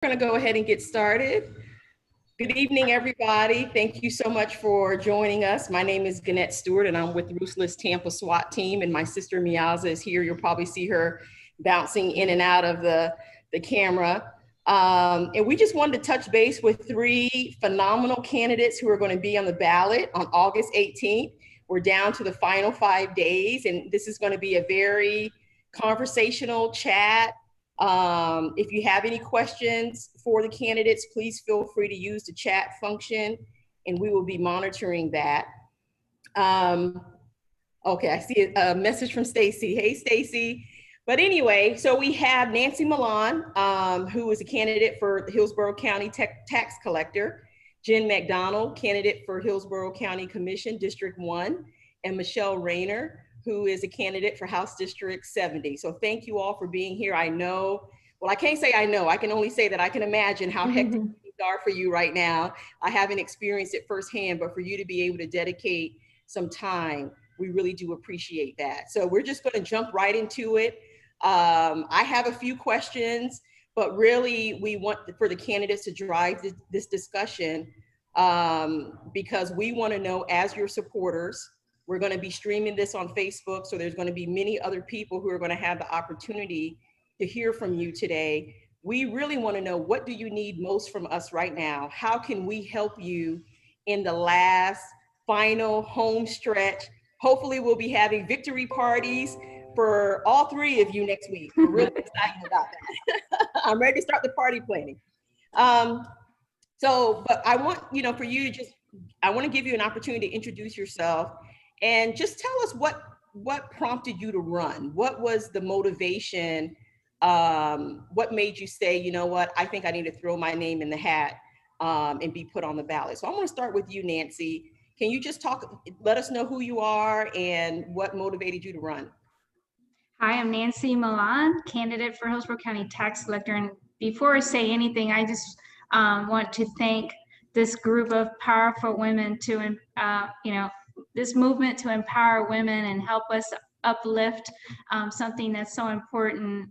We're going to go ahead and get started. Good evening, everybody. Thank you so much for joining us. My name is Gannett Stewart, and I'm with Ruthless Tampa SWAT team, and my sister Miaza is here. You'll probably see her bouncing in and out of the camera. And we just wanted to touch base with three phenomenal candidates who are going to be on the ballot on August 18th. We're down to the final 5 days, and this is going to be a very conversational chat. If you have any questions for the candidates, please feel free to use the chat function, and we will be monitoring that. Okay, I see a message from Stacy. Hey, Stacy. But anyway, so we have Nancy Millan, who is a candidate for the Hillsborough County Tax Collector, Jen McDonald, candidate for Hillsborough County Commission, District 1, and Michele Rayner, who is a candidate for House District 70. So thank you all for being here. I know, well, I can't say I know, I can only say that I can imagine how hectic things are for you right now. I haven't experienced it firsthand, but for you to be able to dedicate some time, we really do appreciate that. So we're just gonna jump right into it. I have a few questions, but really we want for the candidates to drive this discussion because we wanna know, as your supporters, we're going to be streaming this on Facebook, so there's going to be many other people who are going to have the opportunity to hear from you today. We really want to know, what do you need most from us right now? How can we help you in the last final home stretch? Hopefully we'll be having victory parties for all three of you next week. We're really excited about that. I'm ready to start the party planning. But I want, for you to I want to give you an opportunity to introduce yourself. And just tell us what prompted you to run? What was the motivation? What made you say, you know what, I think I need to throw my name in the hat and be put on the ballot? So I'm going to start with you, Nancy. Can you just let us know who you are and what motivated you to run? Hi, I'm Nancy Millan, candidate for Hillsborough County Tax Collector. And before I say anything, I just want to thank this group of powerful women to, this movement to empower women and help us uplift something that's so important.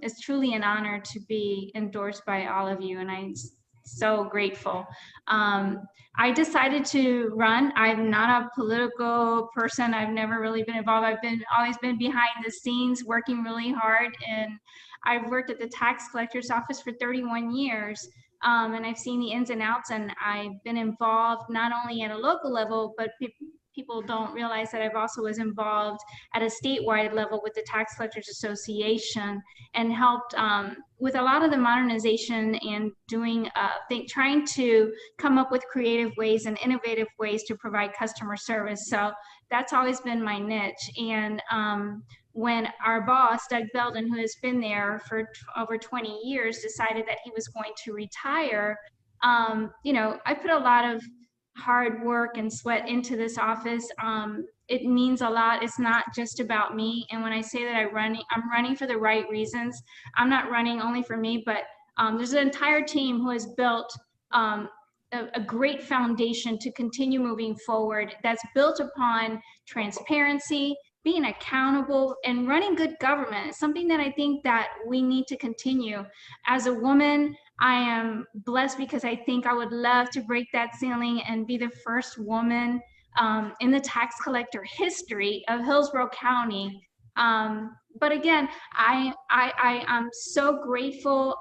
It's truly an honor to be endorsed by all of you, and I'm so grateful. I decided to run. I'm not a political person. I've never really been involved. I've always been behind the scenes working really hard, and I've worked at the tax collector's office for 31 years. And I've seen the ins and outs, and I've been involved not only at a local level, but people don't realize that I've also was involved at a statewide level with the Tax Collectors Association and helped with a lot of the modernization and doing, trying to come up with creative ways and innovative ways to provide customer service. So that's always been my niche. And when our boss, Doug Belden, who has been there for over 20 years, decided that he was going to retire, I put a lot of hard work and sweat into this office. It means a lot. It's not just about me. And when I say that I'm running for the right reasons. I'm not running only for me, but there's an entire team who has built a great foundation to continue moving forward that's built upon transparency, being accountable, and running good government. It's something that I think that we need to continue. As a woman, I am blessed because I think I would love to break that ceiling and be the first woman in the tax collector history of Hillsborough County. But again, I am so grateful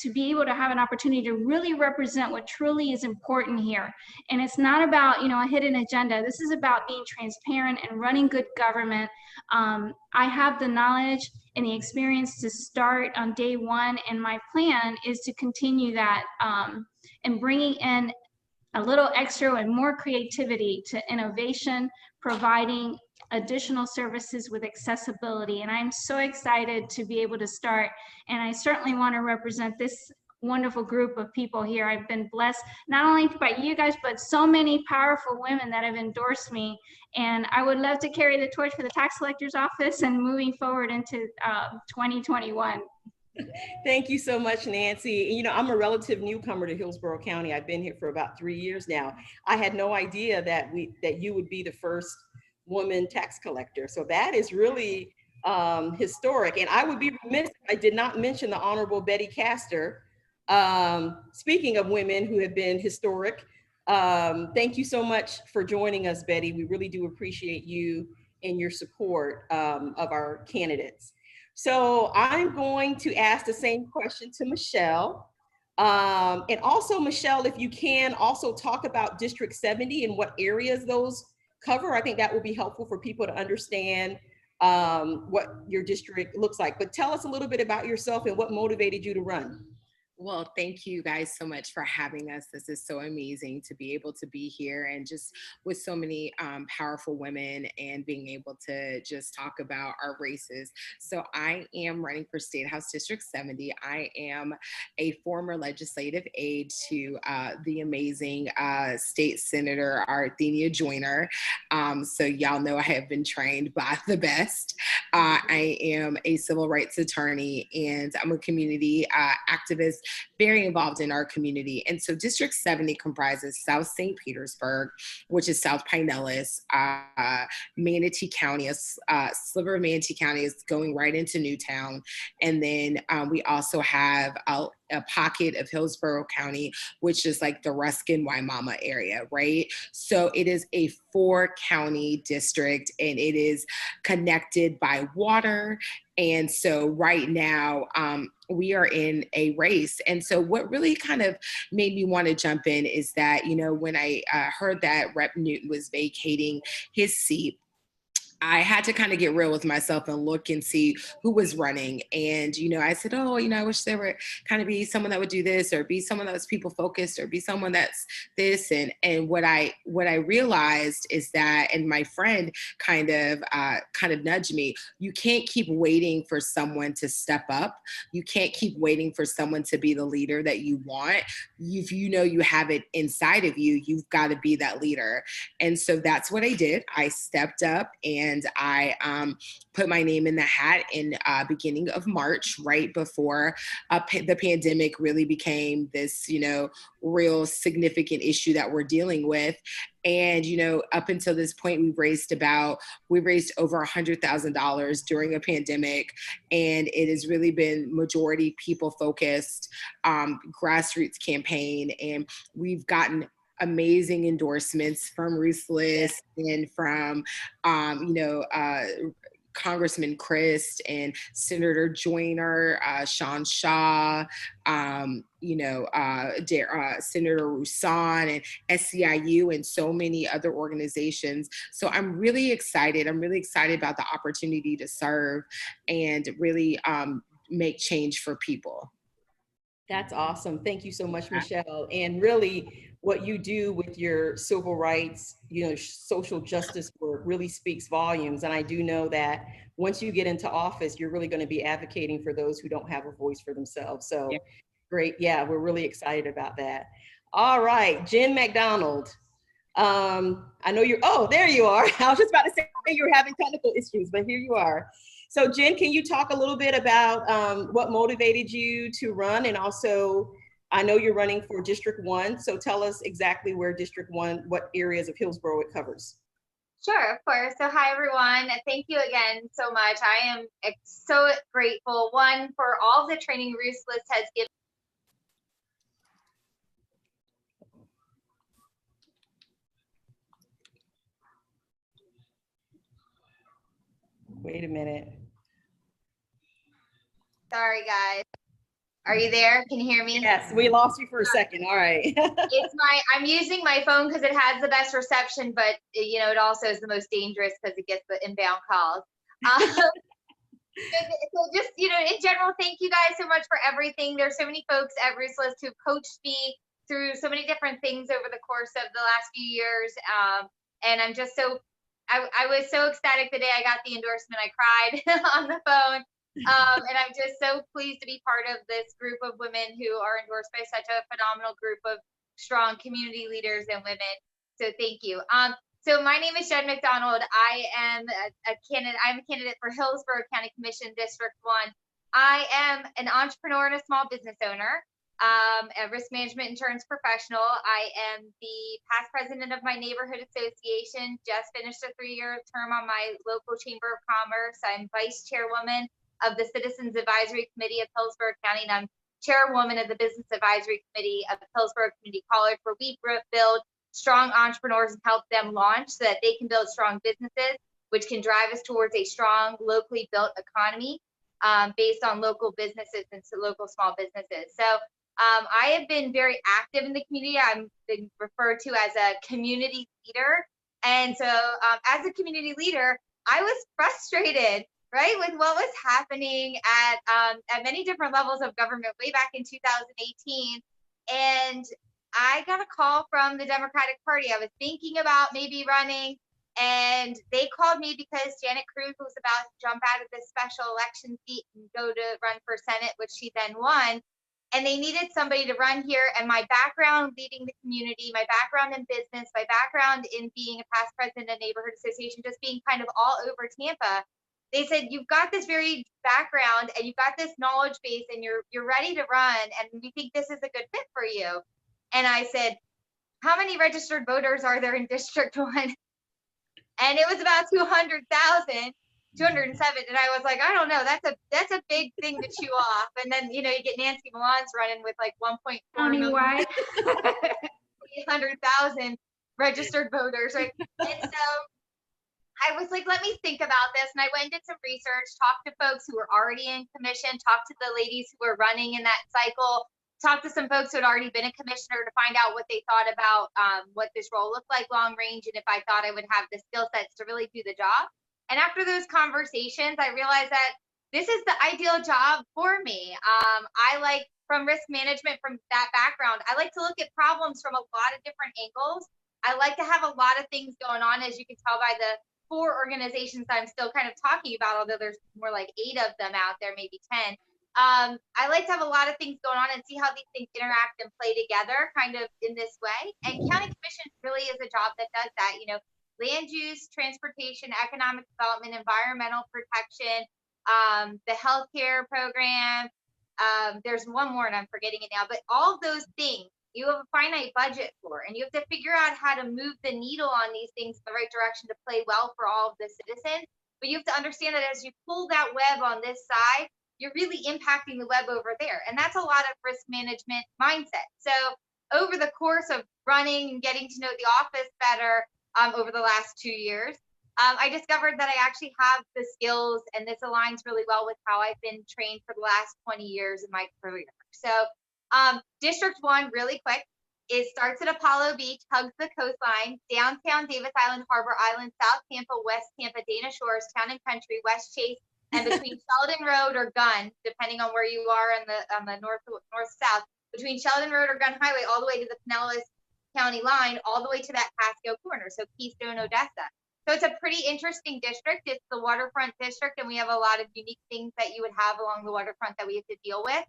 to be able to have an opportunity to really represent what truly is important here. And it's not about, a hidden agenda. This is about being transparent and running good government. I have the knowledge and the experience to start on day one, and my plan is to continue that and bringing in a little extra and more creativity to innovation, providing additional services with accessibility. And I'm so excited to be able to start. And I certainly want to represent this wonderful group of people here. I've been blessed not only by you guys, but so many powerful women that have endorsed me. And I would love to carry the torch for the tax collector's office and moving forward into 2021. Thank you so much, Nancy. I'm a relative newcomer to Hillsborough County. I've been here for about 3 years now. I had no idea that you would be the first woman tax collector. So that is really historic. And I would be remiss if I did not mention the Honorable Betty Castor, Speaking of women who have been historic, thank you so much for joining us, Betty. We really do appreciate you and your support of our candidates. So I'm going to ask the same question to Michele. And also, Michele, if you can also talk about District 70 and what areas those cover. I think that will be helpful for people to understand what your district looks like. But tell us a little bit about yourself and what motivated you to run. Well, thank you guys so much for having us. This is so amazing to be able to be here and just with so many powerful women and being able to just talk about our races. So I am running for State House District 70. I am a former legislative aide to the amazing state senator, Arthenia Joyner. So y'all know I have been trained by the best. I am a civil rights attorney and I'm a community activist, very involved in our community. And so District 70 comprises South St. Petersburg, which is South Pinellas, Manatee County, a sliver of Manatee County is going right into Newtown. And then we also have a pocket of Hillsborough County, which is like the Ruskin, Waimama area, right? So it is a 4-county district and it is connected by water. And so right now, we are in a race. And so what really kind of made me want to jump in is that, you know, when I heard that Rep. Newton was vacating his seat, I had to kind of get real with myself and look and see who was running. And, you know, I said, oh, you know, I wish there were kind of be someone that would do this or be someone that was people focused or be someone that's this. And what I realized is that, and my friend kind of nudged me, you can't keep waiting for someone to step up. You can't keep waiting for someone to be the leader that you want. If you know you have it inside of you, you've got to be that leader. And so that's what I did. I stepped up and I put my name in the hat in beginning of March, right before the pandemic really became this, you know, real significant issue that we're dealing with. And, you know, up until this point, we raised over $100,000 during a pandemic. And it has really been majority people focused, grassroots campaign. And we've gotten amazing endorsements from Ruthless and from, Congressman Christ and Senator Joyner, Sean Shaw, Senator Roussan and SCIU and so many other organizations. So I'm really excited. I'm really excited about the opportunity to serve and really make change for people. That's awesome. Thank you so much, Michele. And really what you do with your civil rights, you know, social justice work really speaks volumes. And I do know that once you get into office, you're really going to be advocating for those who don't have a voice for themselves. So yeah. Great. Yeah, we're really excited about that. All right, Jen McDonald. I know there you are. I was just about to say you were having technical issues, but here you are. So Jen, can you talk a little bit about what motivated you to run? And also, I know you're running for District 1, so tell us exactly where District 1, what areas of Hillsborough it covers. Sure, of course. So hi, everyone. Thank you again so much. I am so grateful, one, for all the training Ruthless has given. Wait a minute. Sorry, guys. Are you there? Can you hear me? Yes, we lost you for a second. All right. I'm using my phone because it has the best reception, but you know, it also is the most dangerous because it gets the inbound calls. So just, you know, in general, thank you guys so much for everything. There's so many folks at Ruthless who've coached me through so many different things over the course of the last few years. And I'm just I was so ecstatic the day I got the endorsement. I cried on the phone. And I'm just so pleased to be part of this group of women who are endorsed by such a phenomenal group of strong community leaders and women. So thank you. So my name is Jen McDonald. I am a candidate. I'm a candidate for Hillsborough County Commission District 1. I am an entrepreneur and a small business owner, a risk management insurance professional. I am the past president of my neighborhood association, just finished a 3-year term on my local chamber of commerce. I'm vice chairwoman of the Citizens Advisory Committee of Hillsborough County, and I'm chairwoman of the Business Advisory Committee of Hillsborough Community College, where we build strong entrepreneurs and help them launch so that they can build strong businesses, which can drive us towards a strong locally built economy based on local businesses and local small businesses. So I have been very active in the community. I'm been referred to as a community leader. And so as a community leader, I was frustrated, right, with what was happening at many different levels of government way back in 2018. And I got a call from the Democratic Party. I was thinking about maybe running, and they called me because Janet Cruz was about to jump out of this special election seat and go to run for Senate, which she then won. And they needed somebody to run here. And my background leading the community, my background in business, my background in being a past president of neighborhood association, just being kind of all over Tampa, they said, you've got this very background and you've got this knowledge base and you're ready to run. And we think this is a good fit for you. And I said, how many registered voters are there in District 1? And it was about 200,000. 207, and I was like, I don't know, that's a big thing to chew off. And then you get Nancy Millan's running with like 1.4 million, 800,000 registered voters, right? And so I was like, let me think about this, and I went and did some research, talked to folks who were already in commission, talked to the ladies who were running in that cycle, talked to some folks who had already been a commissioner to find out what they thought about what this role looked like long range, and if I thought I would have the skill sets to really do the job. And after those conversations, I realized that this is the ideal job for me. I like, from risk management, from that background, I like to look at problems from a lot of different angles. I like to have a lot of things going on, as you can tell by the 4 organizations I'm still kind of talking about, although there's more like 8 of them out there, maybe 10. I like to have a lot of things going on and see how these things interact and play together kind of in this way. And county commission really is a job that does that, land use, transportation, economic development, environmental protection, the healthcare program. There's one more and I'm forgetting it now, but all of those things you have a finite budget for, and you have to figure out how to move the needle on these things in the right direction to play well for all of the citizens. But you have to understand that as you pull that web on this side, you're really impacting the web over there. And that's a lot of risk management mindset. So over the course of running and getting to know the office better, over the last 2 years, I discovered that I actually have the skills, and this aligns really well with how I've been trained for the last 20 years in my career. So District 1, really quick, it starts at Apollo Beach, hugs the coastline, downtown Davis Island, Harbor Island, South Tampa, West Tampa, Dana Shores, Town and Country, West Chase, and between Sheldon Road or Gunn, depending on where you are on the north-south, between Sheldon Road or Gunn Highway, all the way to the Pinellas County line, all the way to that Pasco corner, so Keystone, Odessa. So it's a pretty interesting district. It's the waterfront district, and we have a lot of unique things that you would have along the waterfront that we have to deal with,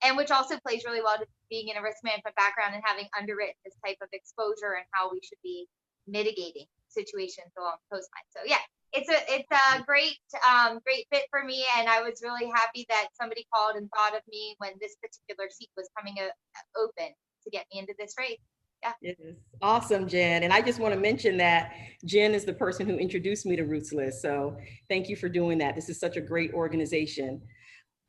and which also plays really well to being in a risk management background and having underwritten this type of exposure and how we should be mitigating situations along the coastline. So yeah, it's a great fit for me, and I was really happy that somebody called and thought of me when this particular seat was coming open to get me into this race. Yeah. Yes. Awesome, Jen. And I just want to mention that Jen is the person who introduced me to Ruth's List. So thank you for doing that. This is such a great organization.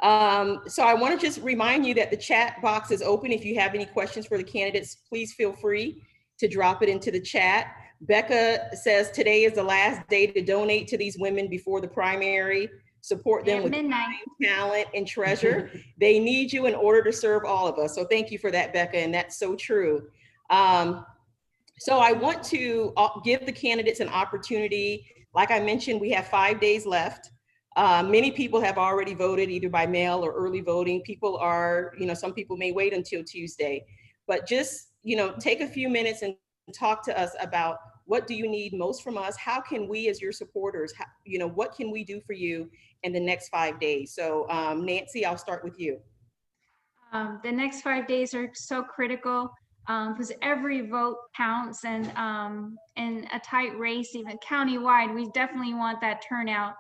So I want to just remind you that the chat box is open. If you have any questions for the candidates, please feel free to drop it into the chat. Becca says today is the last day to donate to these women before the primary. Support them with time, talent, and treasure. They need you in order to serve all of us. So thank you for that, Becca, and that's so true. So I want to give the candidates an opportunity. Like I mentioned, we have 5 days left. Many people have already voted either by mail or early voting. People are, some people may wait until Tuesday, but just, take a few minutes and talk to us about what do you need most from us? How can we as your supporters, what can we do for you in the next 5 days? So Nancy, I'll start with you. The next 5 days are so critical because every vote counts, and in a tight race, even countywide, we definitely want that turnout.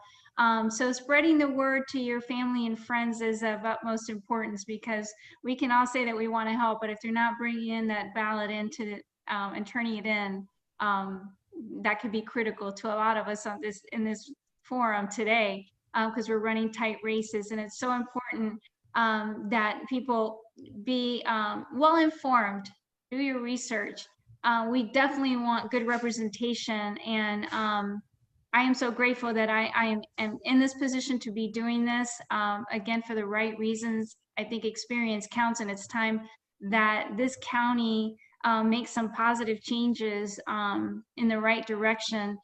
So spreading the word to your family and friends is of utmost importance, because we can all say that we want to help, but if they're not bringing in that ballot into and turning it in, that could be critical to a lot of us on in this forum today, because we're running tight races, and it's so important that people be well informed, do your research. We definitely want good representation, and I am so grateful that I am in this position to be doing this, again, for the right reasons. I think experience counts, and it's time that this county make some positive changes in the right direction.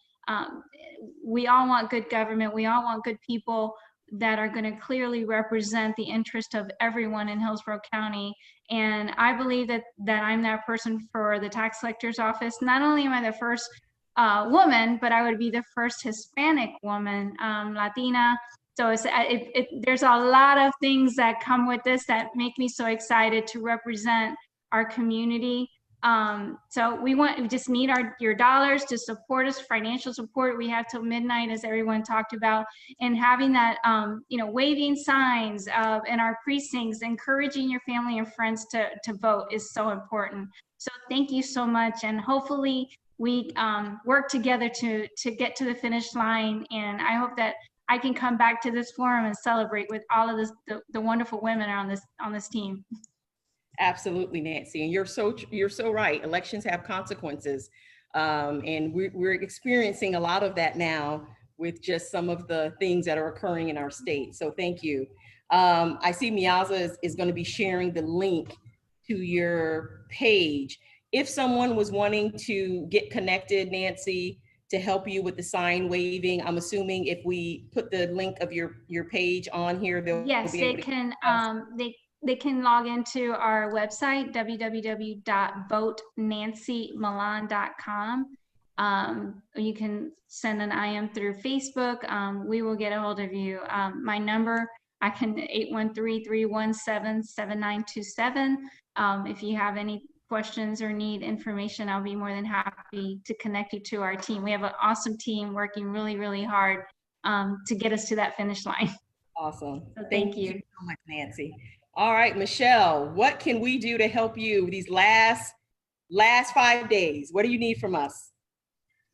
We all want good government. We all want good people that are going to clearly represent the interest of everyone in Hillsborough County. And I believe that I'm that person for the tax collector's office. Not only am I the first woman, but I would be the first Hispanic woman, Latina. So there's a lot of things that come with this that make me so excited to represent our community. So we just need your dollars to support us, financial support. We have till midnight, as everyone talked about, and having that, waving signs in our precincts, encouraging your family and friends to vote is so important. So thank you so much, and hopefully we work together to get to the finish line. And I hope that I can come back to this forum and celebrate with all of the wonderful women on this team. Absolutely, Nancy, and you're so right. Elections have consequences, and we're experiencing a lot of that now with just some of the things that are occurring in our state. So thank you. I see Miaza is going to be sharing the link to your page. If someone was wanting to get connected, Nancy, to help you with the sign waving, I'm assuming if we put the link of your page on here, they'll yes, be able they can. They can log into our website, www.votenancymilan.com. You can send an IM through Facebook. We will get a hold of you. My number, I can 813-317-7927. If you have any questions or need information, I'll be more than happy to connect you to our team. We have an awesome team working really, really hard to get us to that finish line. Awesome. So thank you so much, Nancy. All right, Michelle, what can we do to help you these last 5 days? What do you need from us?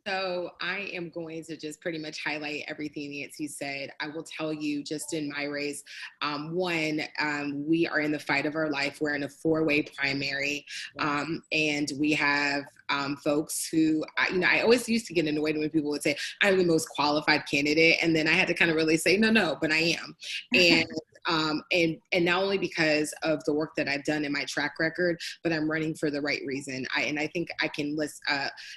So I am going to just pretty much highlight everything Nancy said. I will tell you just in my race, we are in the fight of our life. We're in a 4-way primary, and we have folks who, I always used to get annoyed when people would say, I'm the most qualified candidate. And then I had to kind of really say, no, but I am. And not only because of the work that I've done in my track record, but I'm running for the right reason. I think I can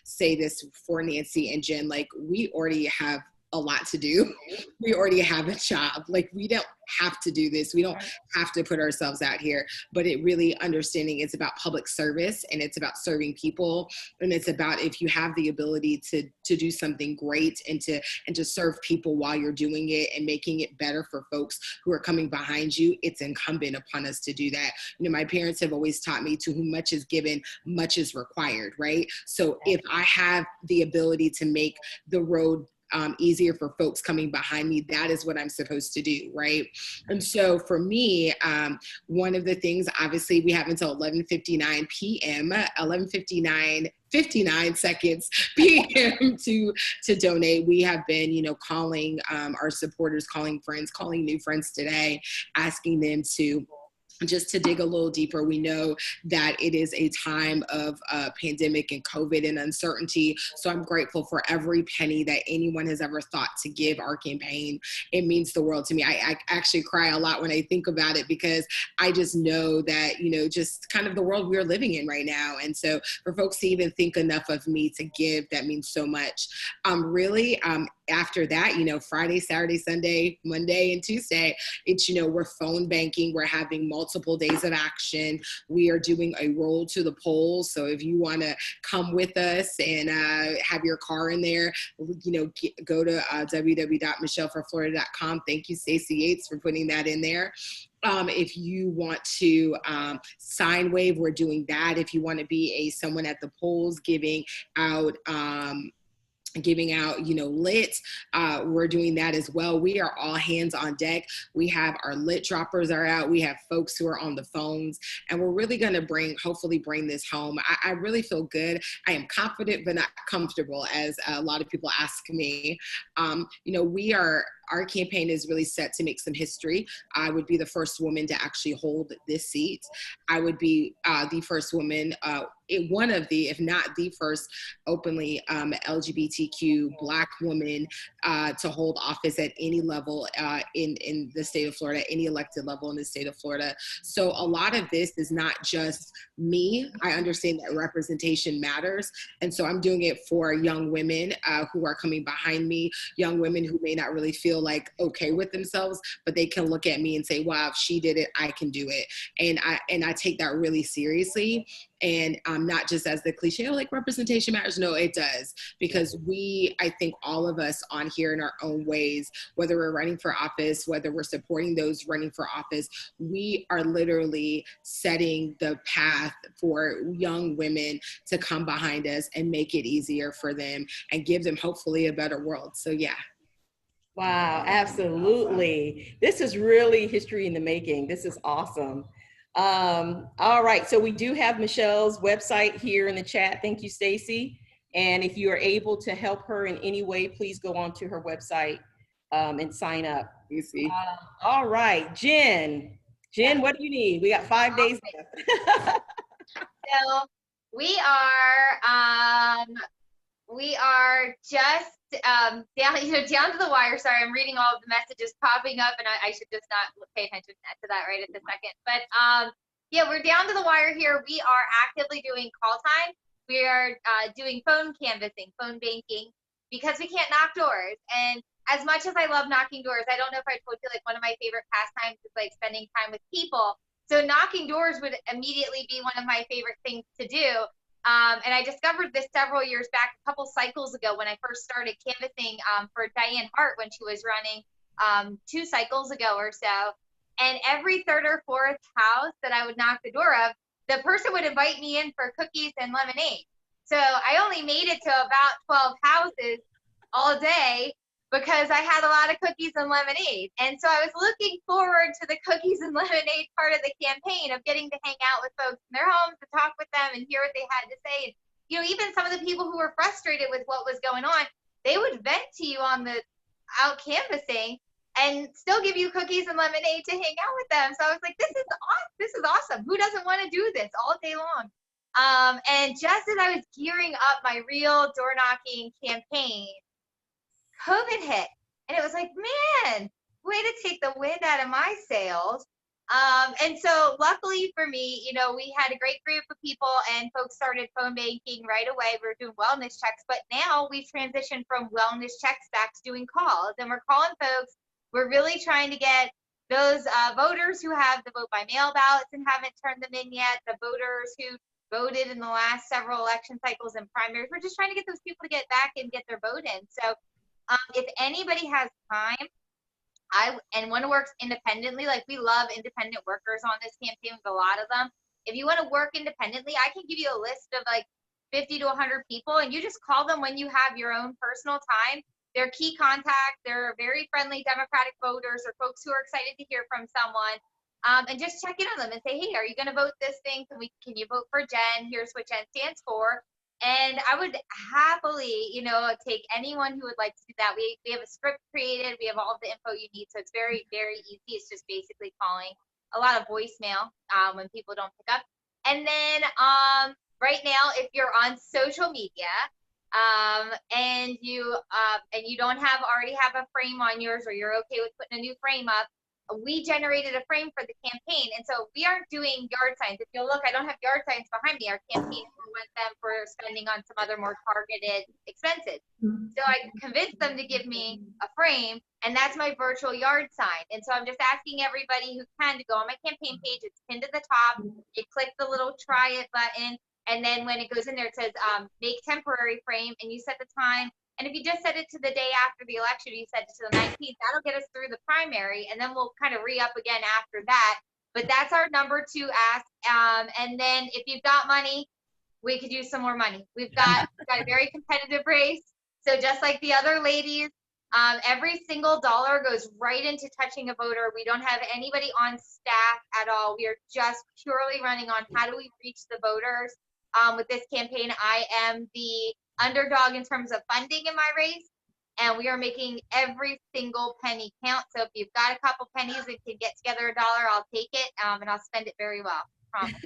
say this for Nancy and Jen, like we already have a lot to do. We already have a job. Like we don't have to do this. We don't have to put ourselves out here, but it really understanding it's about public service and it's about serving people. And it's about if you have the ability to do something great and to serve people while you're doing it and making it better for folks who are coming behind you, it's incumbent upon us to do that. My parents have always taught me to whom much is given, much is required, right? So if I have the ability to make the road easier for folks coming behind me, that is what I'm supposed to do, right? And so for me, one of the things, obviously we have until 11:59 p.m., 59 seconds p.m. to donate. We have been, calling our supporters, calling friends, calling new friends today, asking them to just to dig a little deeper. We know that it is a time of pandemic and COVID and uncertainty. So I'm grateful for every penny that anyone has ever thought to give our campaign. It means the world to me. I actually cry a lot when I think about it because I just know that, just kind of the world we're living in right now. And so for folks to even think enough of me to give, that means so much. After that, Friday, Saturday, Sunday, Monday, and Tuesday, it's, we're phone banking. We're having multiple days of action. We are doing a roll to the polls. So if you want to come with us and have your car in there, go to www.michelleforflorida.com. Thank you, Stacey Yates, for putting that in there. If you want to sign wave, we're doing that. If you want to be someone at the polls giving out giving out, lit. We're doing that as well. We are all hands on deck. We have our lit droppers are out. We have folks who are on the phones, and we're really going to hopefully bring this home. I really feel good. I am confident, but not comfortable, as a lot of people ask me. Our campaign is really set to make some history. I would be the first woman to actually hold this seat. I would be the first woman, one of the, if not the first, openly LGBTQ Black woman to hold office at any level in the state of Florida, any elected level in the state of Florida. So a lot of this is not just me. I understand that representation matters. And so I'm doing it for young women who are coming behind me, young women who may not really feel like okay with themselves, but they can look at me and say, wow, if she did it, I can do it. And I take that really seriously. And not just as the cliche, like representation matters. No, it does. Because I think all of us on here in our own ways, whether we're running for office, whether we're supporting those running for office, we are literally setting the path for young women to come behind us and make it easier for them and give them hopefully a better world. So yeah. Wow, absolutely. This is really history in the making. This is awesome. All right, so we do have Michelle's website here in the chat. Thank you, Stacy. And if you are able to help her in any way, please go on to her website and sign up. Easy. All right, Jen, what do you need? We got 5 days left. So we are just down to the wire. Sorry, I'm reading all of the messages popping up, and I should just not pay attention to that right at this second. But yeah, we're down to the wire here. We are actively doing call time. We are doing phone canvassing, phone banking, because we can't knock doors. And as much as I love knocking doors, I don't know if I told you, like, one of my favorite pastimes is like spending time with people. So knocking doors would immediately be one of my favorite things to do. And I discovered this several years back, a couple cycles ago, when I first started canvassing for Diane Hart when she was running 2 cycles ago or so. And every third or fourth house that I would knock the door of, the person would invite me in for cookies and lemonade. So I only made it to about 12 houses all day because I had a lot of cookies and lemonade. And so I was looking forward to the cookies and lemonade part of the campaign, of getting to hang out with folks in their homes, to talk with them and hear what they had to say. And, even some of the people who were frustrated with what was going on, they would vent to you on the out canvassing and still give you cookies and lemonade to hang out with them. So I was like, this is awesome. Who doesn't want to do this all day long? And just as I was gearing up my real door knocking campaign, COVID hit, and it was like, man, way to take the wind out of my sails. And so luckily for me, we had a great group of people, and folks started phone banking right away. We were doing wellness checks, but now we've transitioned from wellness checks back to doing calls, and we're calling folks. We're really trying to get those voters who have the vote by mail ballots and haven't turned them in yet, the voters who voted in the last several election cycles and primaries. We're just trying to get those people to get back and get their vote in. So if anybody has time, and one works independently, like, we love independent workers on this campaign, with a lot of them. If you want to work independently, I can give you a list of like 50 to 100 people, and you just call them when you have your own personal time. They're key contacts. They're very friendly Democratic voters, or folks who are excited to hear from someone. And just check in on them and say, hey, are you going to vote this thing? Can you vote for Jen? Here's what Jen stands for. And I would happily, take anyone who would like to do that. We have a script created. We have all of the info you need. So it's very, very easy. It's just basically calling. A lot of voicemail when people don't pick up. And then right now, if you're on social media and you don't already have a frame on yours, or you're okay with putting a new frame up, we generated a frame for the campaign. And so we aren't doing yard signs. If you'll look, I don't have yard signs behind me. Our campaign went them for spending on some other more targeted expenses. So I convinced them to give me a frame, and that's my virtual yard sign. And so I'm just asking everybody who can to go on my campaign page. It's pinned to the top. You click the little try it button, and then when it goes in there, it says make temporary frame, and you set the time. And if you just set it to the day after the election, you set it to the 19th, that'll get us through the primary, and then we'll kind of re-up again after that. But that's our number 2 ask. And then if you've got money, we could use some more money. We've got a very competitive race. So just like the other ladies, every single dollar goes right into touching a voter. We don't have anybody on staff at all. We are just purely running on how do we reach the voters. With this campaign, I am the underdog in terms of funding in my race, and we are making every single penny count. So if you've got a couple pennies and can get together a dollar, I'll take it, and I'll spend it very well. Promise.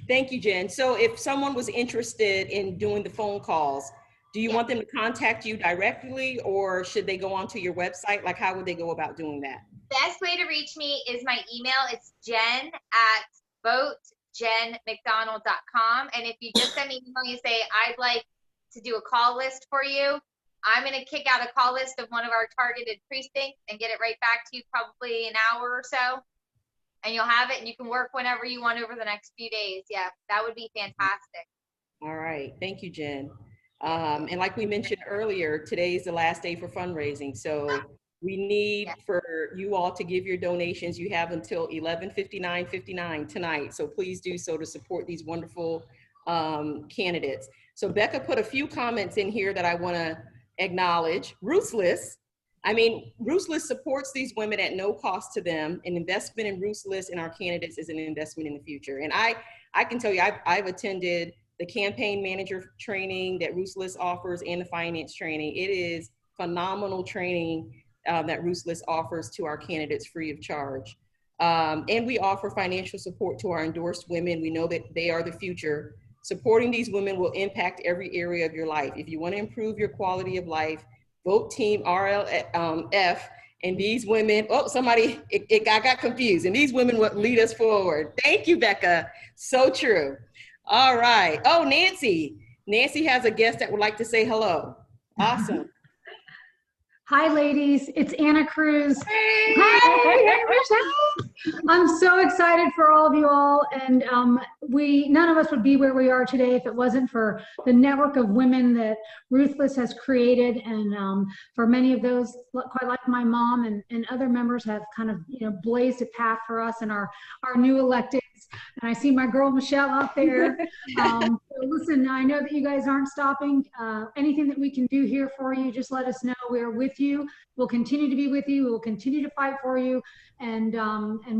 Thank you, Jen. So if someone was interested in doing the phone calls, do you want them to contact you directly, or should they go onto your website? Like, how would they go about doing that? Best way to reach me is my email. It's jen@votejenmcdonald.com. And if you just send me an email, you say, I'd like to do a call list for you, I'm going to kick out a call list of one of our targeted precincts and get it right back to you probably an hour or so. And you'll have it, and you can work whenever you want over the next few days. Yeah, that would be fantastic. All right. Thank you, Jen. And like we mentioned earlier, today is the last day for fundraising. So we need for you all to give your donations. You have until 11:59 tonight. So please do so to support these wonderful candidates. So Becca put a few comments in here that I want to acknowledge. Ruthless. I mean, Ruthless supports these women at no cost to them. An investment in Ruthless and our candidates is an investment in the future. And I can tell you, I've attended the campaign manager training that Ruthless offers and the finance training. It is phenomenal training that Ruthless offers to our candidates free of charge. And we offer financial support to our endorsed women. We know that they are the future. Supporting these women will impact every area of your life. If you want to improve your quality of life, vote Team RLF, and these women, I got confused, and these women will lead us forward. Thank you, Becca. So true. All right. Oh, Nancy. Nancy has a guest that would like to say hello. Awesome. Hi, ladies. It's Anna Cruz. Hey. Hi, Michelle. I'm so excited for all of you all. And none of us would be where we are today if it wasn't for the network of women that Ruthless has created. And for many of those, quite like my mom and other members, have kind of blazed a path for us and our new electeds. And I see my girl Michelle out there. So listen, I know that you guys aren't stopping. Anything that we can do here for you, just let us know. We're with you. We'll continue to be with you. We will continue to fight for you, and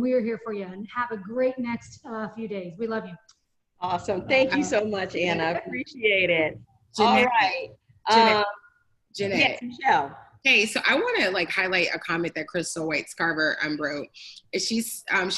we are here for you. And have a great next few days. We love you. Awesome. Thank you so much, Anna. Appreciate it. Jeanette, All right. Jeanette. Yes, Michelle. Hey, so I want to highlight a comment that Crystal White Scarver wrote. She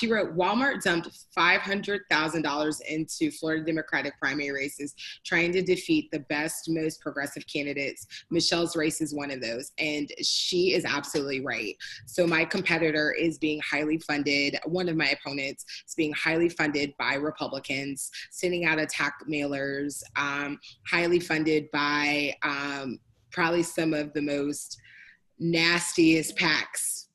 wrote, Walmart dumped $500,000 into Florida Democratic primary races, trying to defeat the best, most progressive candidates. Michelle's race is one of those, and she is absolutely right. So my competitor is being highly funded. One of my opponents is being highly funded by Republicans, sending out attack mailers, highly funded by probably some of the most nastiest PACs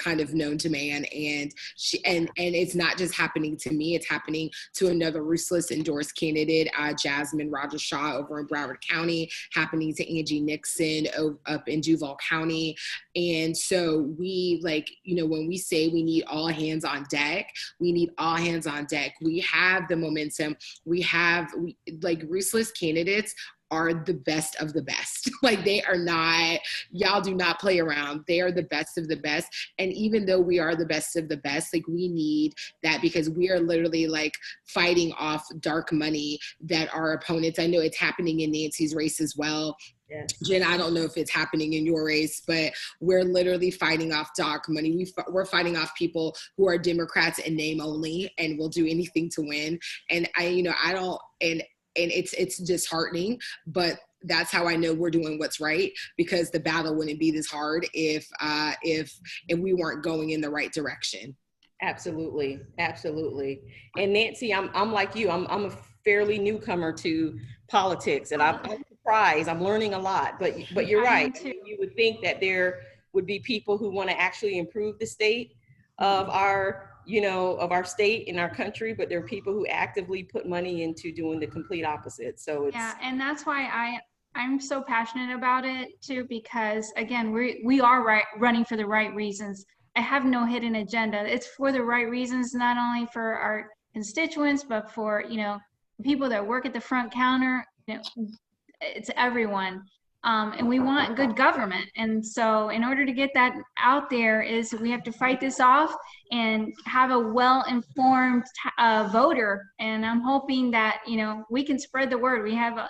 kind of known to man. And it's not just happening to me, it's happening to another Ruthless endorsed candidate, Jasmine Rogers Shaw over in Broward County, happening to Angie Nixon up in Duval County. And so we when we say we need all hands on deck, we need all hands on deck. We have the momentum. Ruthless candidates are the best of the best. They are not, y'all do not play around. They are the best of the best. And even though we are the best of the best, we need that, because we are literally fighting off dark money that our opponents, I know it's happening in Nancy's race as well. Yes. Jen, I don't know if it's happening in your race, but we're literally fighting off dark money. We're fighting off people who are Democrats in name only and will do anything to win. And it's disheartening, but that's how I know we're doing what's right, because the battle wouldn't be this hard if we weren't going in the right direction. Absolutely, absolutely. And Nancy, I'm like you. I'm a fairly newcomer to politics, and I'm surprised. I'm learning a lot. But you're right. You would think that there would be people who want to actually improve the state of our state and our country, but there are people who actively put money into doing the complete opposite. So it's and that's why I'm so passionate about it too, because again, we are running for the right reasons. I have no hidden agenda. It's for the right reasons, not only for our constituents, but for people that work at the front counter. It's everyone. and we want good government. And so in order to get that out there is we have to fight this off and have a well-informed voter. And I'm hoping that, you know, we can spread the word. We have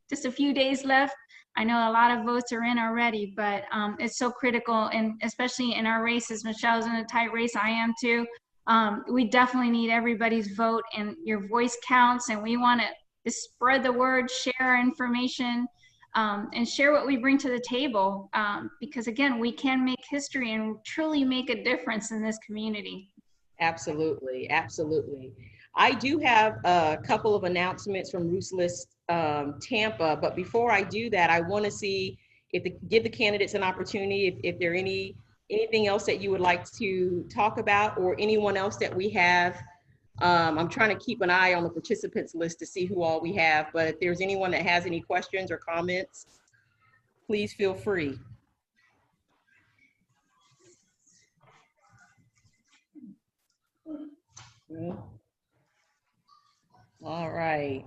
just a few days left. I know a lot of votes are in already, but it's so critical, and especially in our races. Michelle's in a tight race, I am too. We definitely need everybody's vote, and your voice counts, and we want to spread the word, share information, and share what we bring to the table, because again, we can make history and truly make a difference in this community. Absolutely, absolutely. I do have a couple of announcements from Ruth's List Tampa, but before I do that, I want to see give the candidates an opportunity if there anything else that you would like to talk about, or anyone else that we have. I'm trying to keep an eye on the participants list to see who all we have, but if there's anyone that has any questions or comments, please feel free. All right.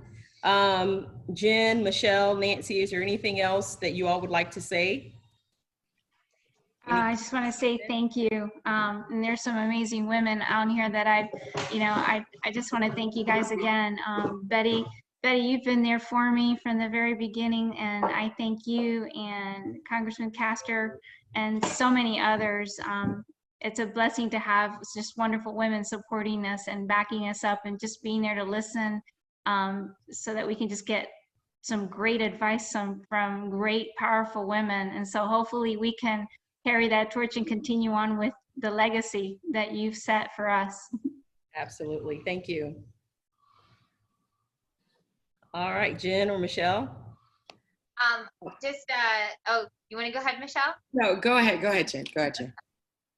Jen, Michelle, Nancy, is there anything else that you all would like to say? I just want to say thank you. And there's some amazing women out here that I just want to thank you guys again. Betty, you've been there for me from the very beginning, and I thank you, and Congressman Castor and so many others. It's a blessing to have just wonderful women supporting us and backing us up, and just being there to listen, so that we can just get some great advice from great, powerful women. And so hopefully we can carry that torch and continue on with the legacy that you've set for us. Absolutely. Thank you. All right, Jen or Michelle? Oh, you want to go ahead, Michelle? No, go ahead, Jen. Go ahead, Jen.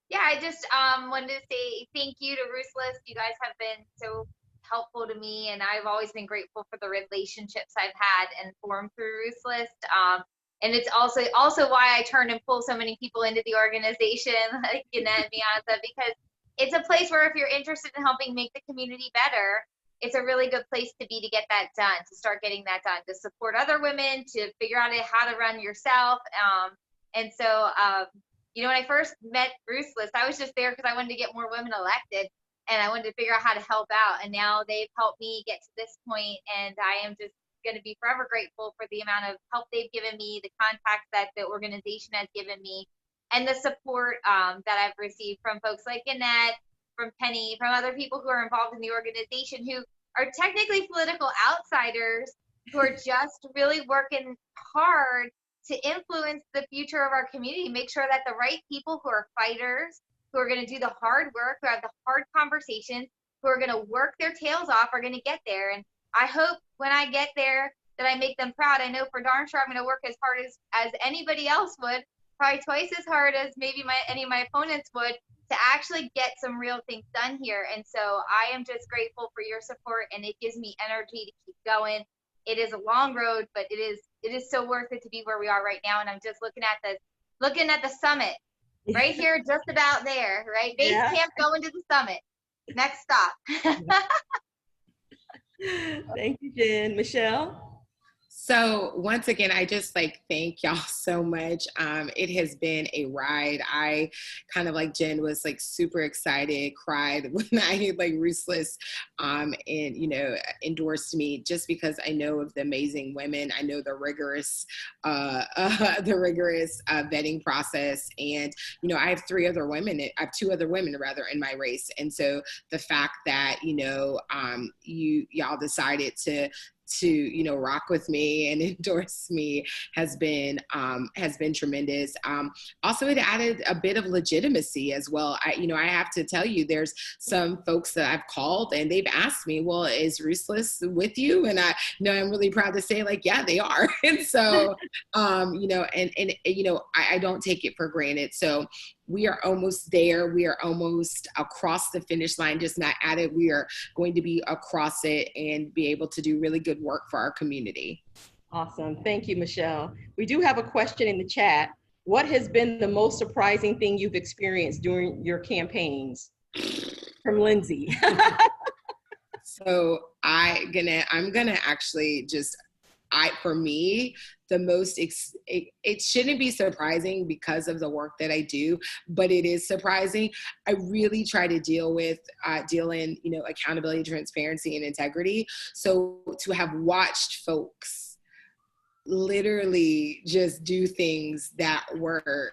Yeah, I just wanted to say thank you to Ruth's List. You guys have been so helpful to me, and I've always been grateful for the relationships I've had and formed through Ruth's List. And it's also why I turn and pull so many people into the organization, like Yannette and Mianza, because it's a place where if you're interested in helping make the community better, it's a really good place to be to get that done, to start getting that done, to support other women, to figure out how to run yourself. And so, when I first met Ruth's List, I was just there because I wanted to get more women elected, and I wanted to figure out how to help out. And now they've helped me get to this point, and I am just going to be forever grateful for the amount of help they've given me, the contacts that the organization has given me, and the support that I've received from folks like Yannette, from Penny, from other people who are involved in the organization who are technically political outsiders, who are just really working hard to influence the future of our community, make sure that the right people who are fighters, who are going to do the hard work, who have the hard conversations, who are going to work their tails off, are going to get there. And I hope when I get there that I make them proud. I know for darn sure I'm going to work as hard as anybody else would, probably twice as hard as maybe any of my opponents would, to actually get some real things done here. And so I am just grateful for your support, and it gives me energy to keep going. It is a long road, but it is so worth it to be where we are right now. And I'm just looking at the summit right here, just about there, right? Base camp going to the summit. Next stop. Thank you, Jen. Michelle? So once again, I just thank y'all so much. It has been a ride. I kind of like Jen was super excited, cried when I Ruth's List endorsed me, just because I know of the amazing women. I know the rigorous vetting process. And, I have two other women in my race. And so the fact that, y'all decided to rock with me and endorse me has been tremendous. Also, it added a bit of legitimacy as well. I have to tell you, there's some folks that I've called and they've asked me, well, is Ruth's List with you? And I'm really proud to say yeah, they are. And so, I don't take it for granted. So we are almost there. We are almost across the finish line, just not at it. We are going to be across it and be able to do really good work for our community. Awesome. Thank you, Michelle. We do have a question in the chat. What has been the most surprising thing you've experienced during your campaigns? From Lindsay. So I'm gonna actually just for me, the most, it shouldn't be surprising because of the work that I do, but it is surprising. I really try to deal in, accountability, transparency, and integrity. So to have watched folks literally just do things that were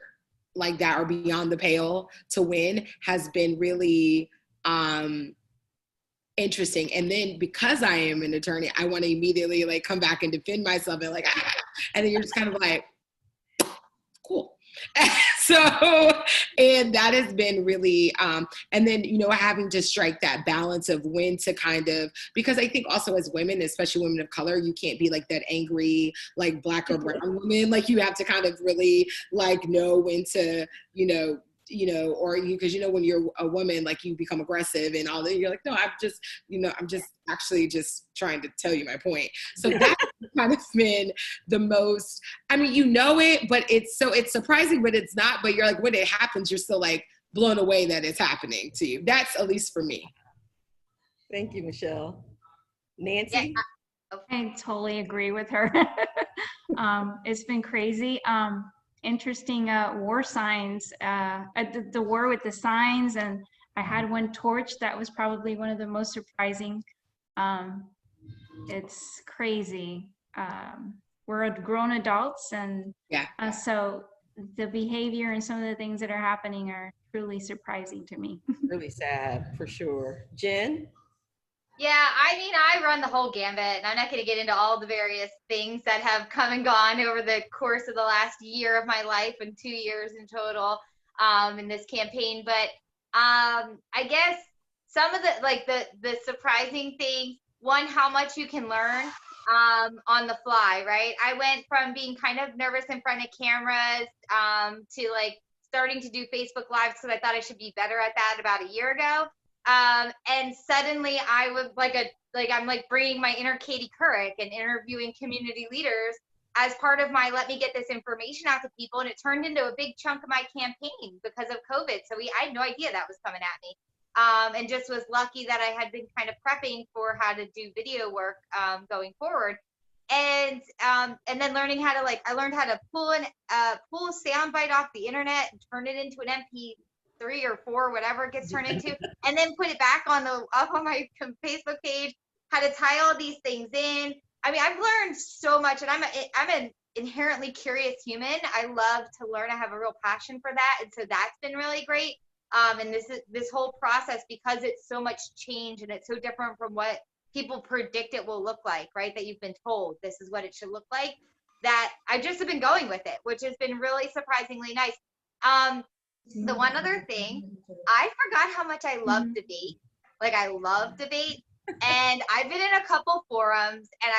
like that or beyond the pale to win has been really interesting. And then because I am an attorney, I want to immediately like come back and defend myself and like, and then you're just kind of like, cool. And that has been really, and then, having to strike that balance of when to kind of, because I think also as women, especially women of color, you can't be like that angry, like Black or brown woman. Like you have to kind of really like know when to, or because when you're a woman, like you become aggressive and all that, you're like, no, I'm just actually just trying to tell you my point. So that's kind of been the most, it, but it's surprising, but it's not, but you're like, when it happens, you're still like blown away that it's happening to you. That's at least for me. Thank you, Michelle. Nancy? Yeah, I totally agree with her. It's been crazy. Interesting war signs, the war with the signs, and I had one torch that was probably one of the most surprising. It's crazy. We're grown adults, and so the behavior and some of the things that are happening are truly surprising to me. Really sad, for sure. Jen? Yeah, I run the whole gambit, and I'm not going to get into all the various things that have come and gone over the course of the last year of my life and 2 years in total in this campaign. But I guess some of the surprising things, one, how much you can learn on the fly, right? I went from being kind of nervous in front of cameras to like starting to do Facebook Lives because I thought I should be better at that about a year ago. And suddenly I was I'm bringing my inner Katie Couric and interviewing community leaders as part of my, let me get this information out to people. And it turned into a big chunk of my campaign because of COVID. So I had no idea that was coming at me. And just was lucky that I had been kind of prepping for how to do video work, going forward. And then learning how to I learned how to pull a sound bite off the internet and turn it into an MP3 or 4, whatever it gets turned into, and then put it back up on my Facebook page, how to tie all these things in. I've learned so much, and I'm an inherently curious human. I love to learn. I have a real passion for that. And so that's been really great. And this whole process, because it's so much change and it's so different from what people predict it will look like, right? That you've been told this is what it should look like, that I just have been going with it, which has been really surprisingly nice. The one other thing, I forgot how much I love debate. I love debate. And I've been in a couple forums, and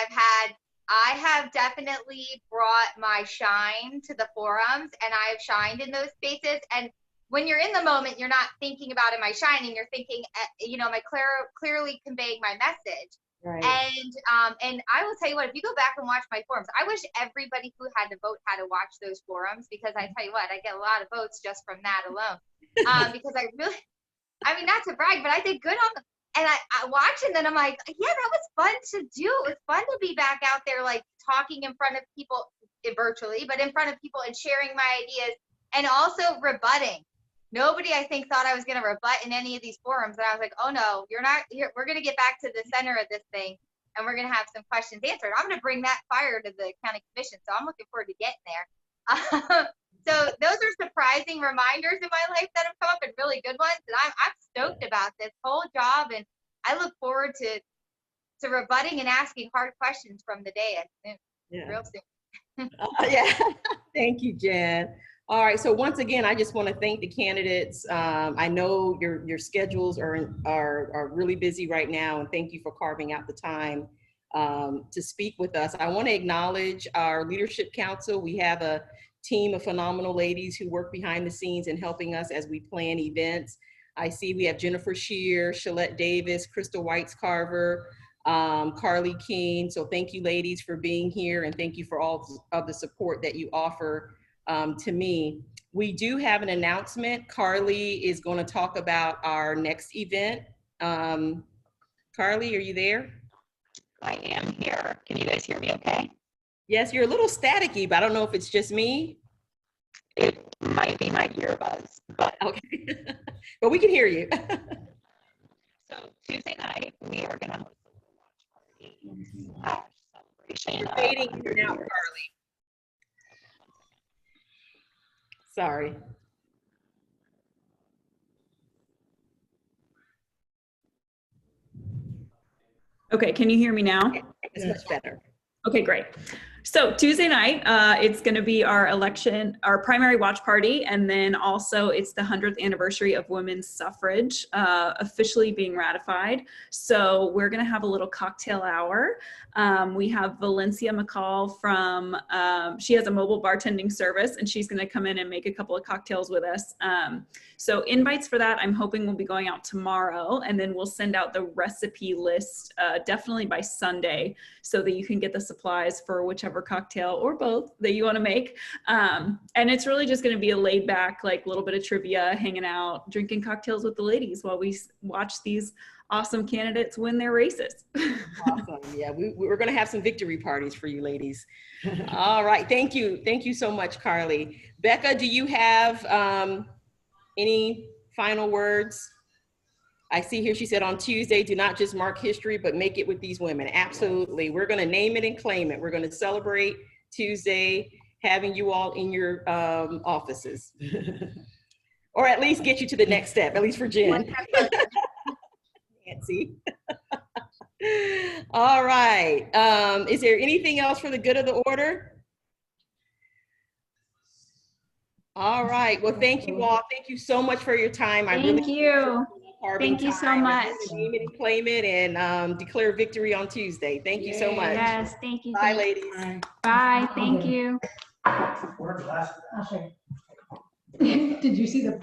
I have definitely brought my shine to the forums, and I've shined in those spaces. And when you're in the moment, you're not thinking about, am I shining? You're thinking, am I clearly conveying my message? Right. And I will tell you what, if you go back and watch my forums, I wish everybody who had to vote had to watch those forums, because I tell you what, I get a lot of votes just from that alone. Because I really, not to brag, but I did good on them. And I watch, and then I'm like, yeah, that was fun to do. It was fun to be back out there, talking in front of people virtually, but in front of people and sharing my ideas, and also rebutting. Nobody, I think, thought I was going to rebut in any of these forums. And I was like, oh no, you're not here. We're going to get back to the center of this thing, and we're going to have some questions answered. I'm going to bring that fire to the county commission. So I'm looking forward to getting there. So those are surprising reminders in my life that have come up, and really good ones. And I'm stoked about this whole job. And I look forward to rebutting and asking hard questions from the day real soon. Yeah. Thank you, Jen. All right. So once again, I just want to thank the candidates. I know your schedules are really busy right now, and thank you for carving out the time to speak with us. I want to acknowledge our leadership council. We have a team of phenomenal ladies who work behind the scenes and helping us as we plan events. I see we have Jennifer Shear, Shalette Davis, Crystal Whites Carver, Carly King. So thank you, ladies, for being here, and thank you for all of the support that you offer to me. We do have an announcement. Carly is going to talk about our next event. Carly, are you there? I am here. Can you guys hear me okay? Yes, you're a little staticky, but I don't know if it's just me. It might be my earbuds, but Okay. But we can hear you. so Tuesday night we are gonna host a little watch party celebration. You're fading in and out, Carly. Sorry. Okay, can you hear me now? It's much better. Okay, great. So Tuesday night, it's going to be our primary watch party, and then also it's the 100th anniversary of women's suffrage officially being ratified. So we're going to have a little cocktail hour. We have Valencia McCall from, she has a mobile bartending service, and she's going to come in and make a couple of cocktails with us. So invites for that, I'm hoping will be going out tomorrow, and then we'll send out the recipe list definitely by Sunday so that you can get the supplies for whichever cocktail or both that you want to make. And it's really just going to be a laid back, like little bit of trivia, hanging out, drinking cocktails with the ladies while we watch these awesome candidates win their races. Awesome. Yeah, we're going to have some victory parties for you ladies. All right. Thank you. Thank you so much, Carly. Becca, do you have any final words? I see here she said on Tuesday, do not just mark history, but make it with these women. Absolutely. We're going to name it and claim it. We're going to celebrate Tuesday having you all in your offices. Or at least get you to the next step, at least for Jen. Nancy. All right. Is there anything else for the good of the order? All right. Well, thank you all. Thank you so much for your time. Thank you. Thank you so much. Name it and claim it and declare victory on Tuesday. Thank you so much. Yes, thank you. Bye, ladies. Bye. Thank you. I'll show you. Did you see the